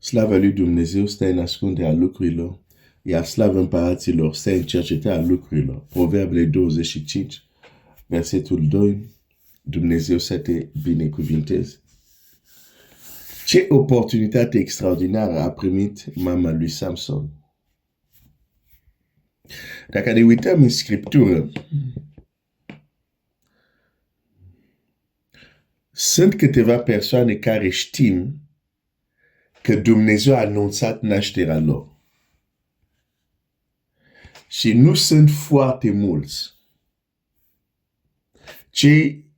Slavă lui Dumnezeu stă în ascunde a lucrurilor, iar slavă împăraților stă în cercetarea lucrurilor. Proverbele 25, versetul 2, Dumnezeu să te binecuvinteze. Ce oportunitate extraordinară a primit mama lui Samson. Dacă ne uităm în Scriptură, sunt câteva persoane care știm că Dumnezeu a anunțat nașterea lor. Și nu sunt foarte mulți. Cei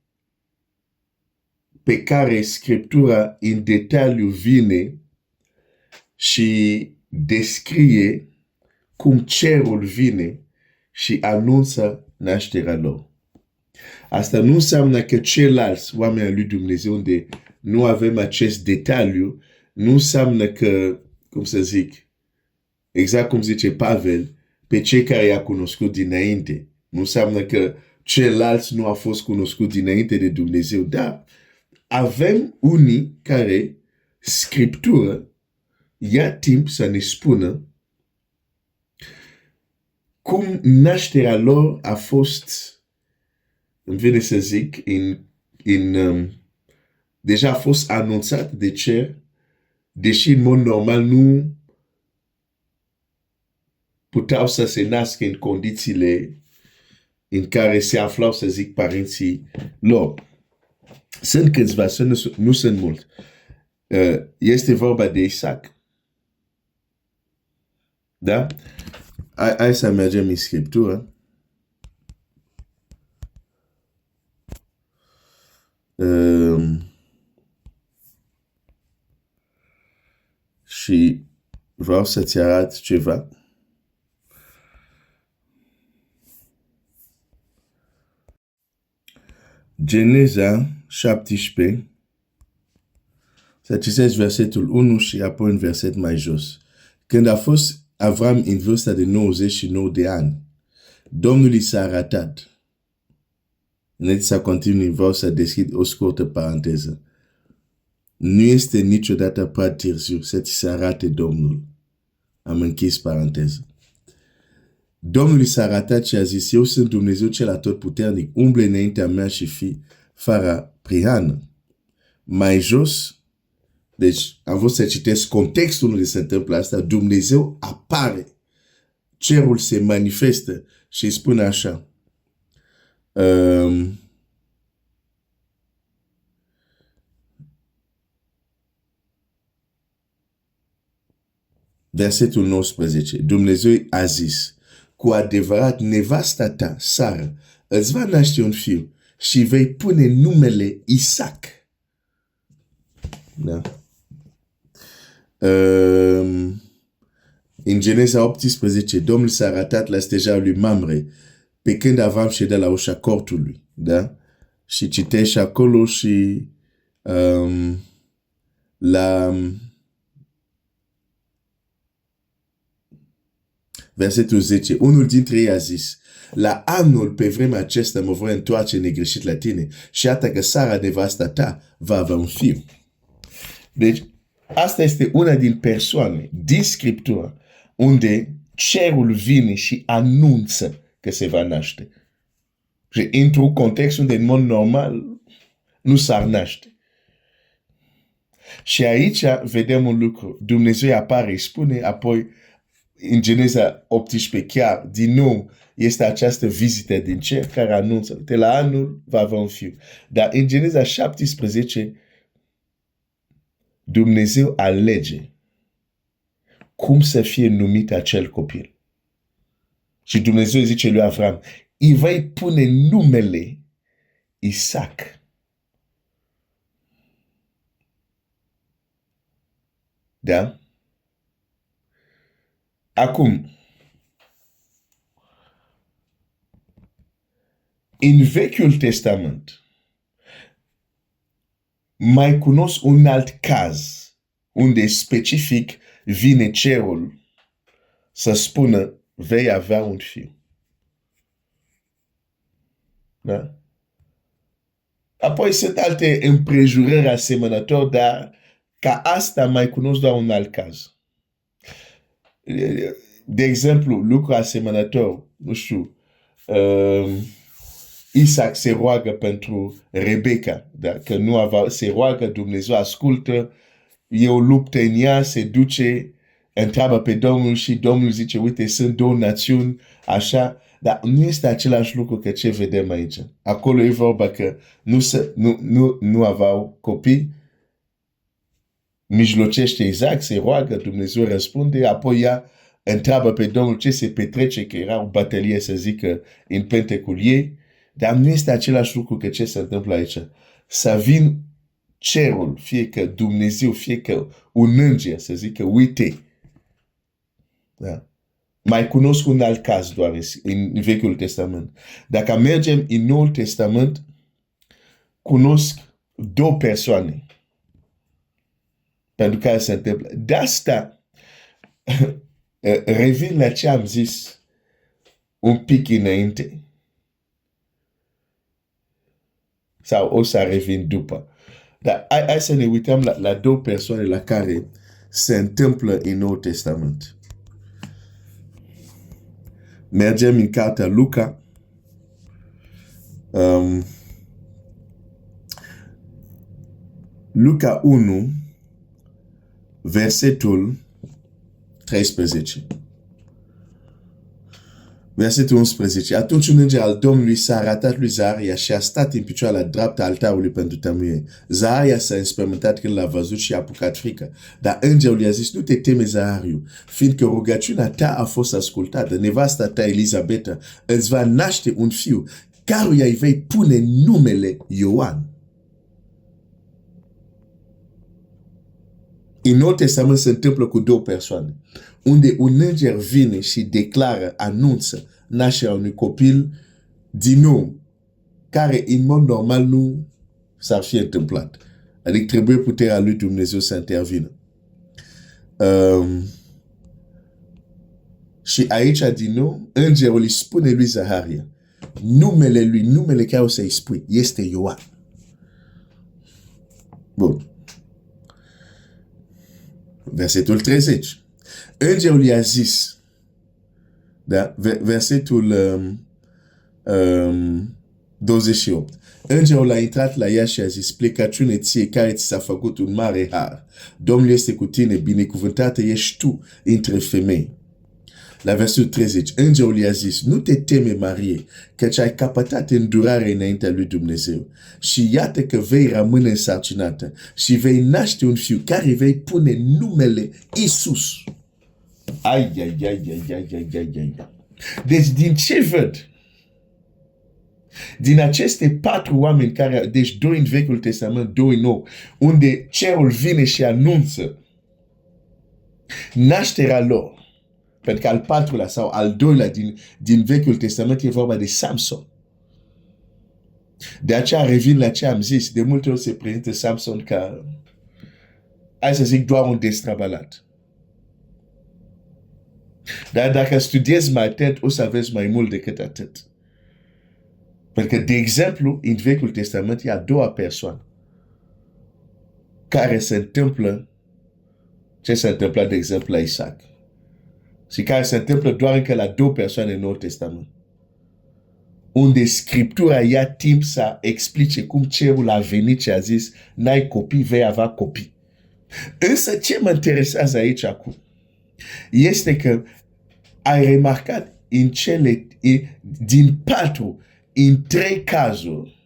pe care Scriptura în detaliu vine și descrie cum cerul vine și anunță nașterea lor. Asta nu înseamnă că ceilalți oameni al lui Dumnezeu unde nu avem acest detaliu, nu înseamnă că, cum să zic, exact cum zice Pavel, pe cei care i-a cunoscut dinainte. Nu înseamnă că ceilalți nu au fost cunoscuți dinainte de Dumnezeu, dar avem unii care Scriptura ia timp să ne spună cum nașterea lor a fost, îmi vine să zic, deja a fost anunțat de cer, deși în mod normal nu puteau să se nască în condițiile în care se aflau, să zic, părinții lor. Sunt câțiva, nu sunt mulți. Este vorba de Isaac. Da? Hai să mergem în Scriptură. Și vreau să-ți arăt ceva. Geneza 17. Să citesc versetul 1 și apoi un verset mai jos. Când a fost Avram în vârsta de 99 de ani, Domnul i s-a arătat. Înainte să continui, vreau să deschid o scurtă paranteză. Nu este niciodată prea târziu să ți se arate Domnul. Am închis paranteză. Domnul i s-a arătat și a zis, eu sunt Dumnezeu cel atotputernic, umble înaintea mea și fi fără prihană. Mai jos, deci am vrut să citesc contextul unde se întâmplă asta, Dumnezeu apare, cerul se manifestă și spune așa. Versetul 19. Dumnezeu a zis, cu adevărat, nevasta ta, Sara, îți va naște un fiu și vei pune numele Isaac. Da? În Geneza 18, Domnul s-a arătat la steja lui Mamre, pe când Avram ședea la ușa cortului. Da? Și citește acolo și la versetul 10, unul dintre ei a zis, la anul pe vremea acesta mă voi întoarce negreșit la tine și iată că Sara, nevasta ta, va avea un fiu. Deci, asta este una din persoane din Scriptură unde cerul vine și anunță că se va naște. Și într-un context unde în mod normal nu s-ar naște. Și aici vedem un lucru. Dumnezeu apare, spune, apoi în Geneza 18 chiar, din nou, este această vizită din cer care anunță, uite, la anul va avea un fiu. Dar în Geneza 17, Dumnezeu alege cum să fie numit acel copil. Și Dumnezeu zice lui Avram, îi vei pune numele Isaac. Da? Acum, în Vechiul Testament, mai cunosc un alt caz unde specific vine cerul să spună vei avea un fiu. Da? Apoi sunt alte împrejurări asemănătoare, dar Ca asta mai cunosc doar un alt caz. De exemplu, lucru asemănător, nu știu, Isaac se roagă pentru Rebecca, că nu avea, se roagă, Dumnezeu ascultă, e o luptă în ea, se duce, întreabă pe Domnul și Domnul zice, uite, sunt două națiuni, așa, dar nu este același lucru că ce vedem aici. Acolo e vorba că nu aveau copii, mijlocește Isaac, se roagă, Dumnezeu răspunde, apoi ea întreabă pe Domnul ce se petrece, că era o bătălie, să zică, în pentecul ei, dar nu este același lucru că ce se întâmplă aici. Să vin cerul, fie că Dumnezeu, fie că un înger, să zică, uite. Da? Mai cunosc un alt caz doar în Vechiul Testament. Dacă mergem în Noul Testament, cunosc două persoane pentru care se întâmplă. De asta, revin la ce am zis un pic înainte. Sau o să revin după. Dar hai să ne uităm la două persoane la care se întâmplă în Noul Testament. Mergem în cartea Luca. Luca 1, versetul 13. Versetul 11. Atunci un înger al Domnului s-a arătat lui Zaharia și a stat în picioare la dreapta altarului pentru tămâie. Zaharia s-a înspăimântat când l-a văzut și a apucat frică. Dar îngerul i-a zis, nu te teme, Zahariu, fiindcă rugăciunea ta a fost ascultată. Nevasta ta, Elisabeta, îți va naște un fiu, căruia îi vei pune numele Ioan. În Noul Testament se întâmplă cu două persoane, unde un înger vine și declară, anunță nașterea unui copil din nou, care în mod normal nu s-ar fi întâmplat. Adică trebuie puterea lui Dumnezeu să intervină. Și aici, din nou, îngerul îi spune lui Zaharia, numele care o să-i spui, este Ioan. Bun. Versetul 30. Îngerul i-a zis, da? Versetul 28. Îngerul a intrat la ea și a zis, plecăciune ție care ți s-a făcut un mare har. Domnul este cu tine, binecuvântată ești tu între femei. La versetul 30, îngerul i-a zis, nu te teme, Marie, căci ai căpătat îndurare înaintea lui Dumnezeu. Și iată că vei rămâne însărcinată și vei naște un fiu care vei pune numele Iisus. Ai. Deci din ce văd? Din aceste patru oameni care, deci doi în Vechiul Testament, doi în Nou, unde cerul vine și anunță nașterea lor. Pentru că al patrulea sau al doilea din Vechiul Testament e vorba de Samson. De aceea revin la ce am zis. De multe ori se prezintă Samson ca, hai să zic, doar un destrabalat. Dar dacă studiezi mai atent, o să aveți mai mult decât atât. Pentru că, de exemplu, în Vechiul Testament e a doua persoană care se întâmplă ce se întâmplă, de exemplu, la Isaac. Și care se întâmplă doar încă la două persoane în Noul Testament. Unde Scriptura ia timp să explice cum cerul a venit și a zis, n-ai copii, vei avea copii. Însă ce mă interesează aici acum este că ai remarcat din patru, în trei cazuri,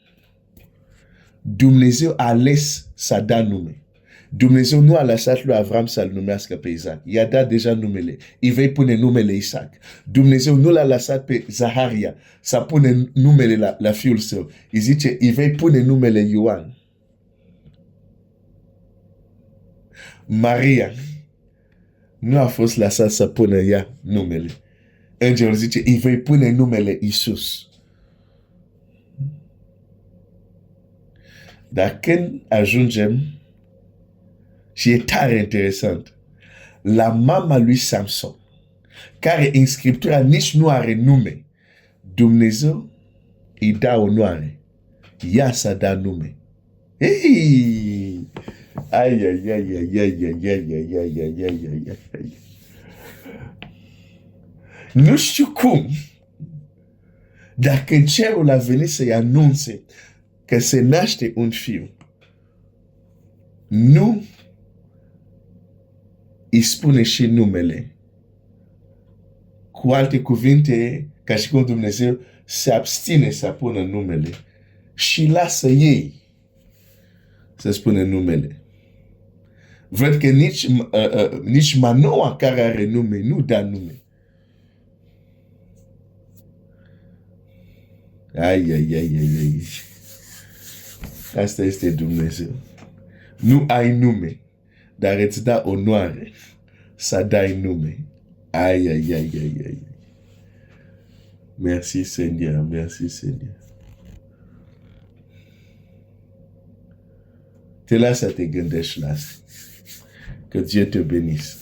Dumnezeu a ales să dea nume. Dumnezeu nu a lăsat lui Avram să-l numească pe Isaac. I-a dat deja numele. Îi vei pune numele Isaac. Dumnezeu nu l-a lăsat pe Zaharia să pune numele la fiul său. Îi zice, îi vei pune numele Ioan. Maria nu a fost lăsat să pună ea numele. Îngerul zice, îi vei pune numele Iisus. Dar când ajungem, și e tare interesant, la mama lui Samson, care în Scriptura nici nu are nume, Dumnezeu îi dă onoare. Ea să dă nume. Ei! Aïe, aïe, aïe, aïe, aïe, aïe, aïe, aïe, aïe, aïe, aïe, aïe, aïe. Nu știu cum, dacă în cerul a venit să-i anunțe că se naște un fiu, nu îi spune și numele. Cu alte cuvinte, ca și cum Dumnezeu se abține să pună numele și lasă ei să spună numele. Văd că nici Manoa, care are nume, nu dă nume. Ai, ai, ai, ai, ai. Asta este Dumnezeu. Nu ai nume, dar îți da onoare să dai nume. Ai, ai, ai, ai, ai. Merci Seigneur, merci Seigneur. Te las să te gândești la asta. Que Dieu te bénisse.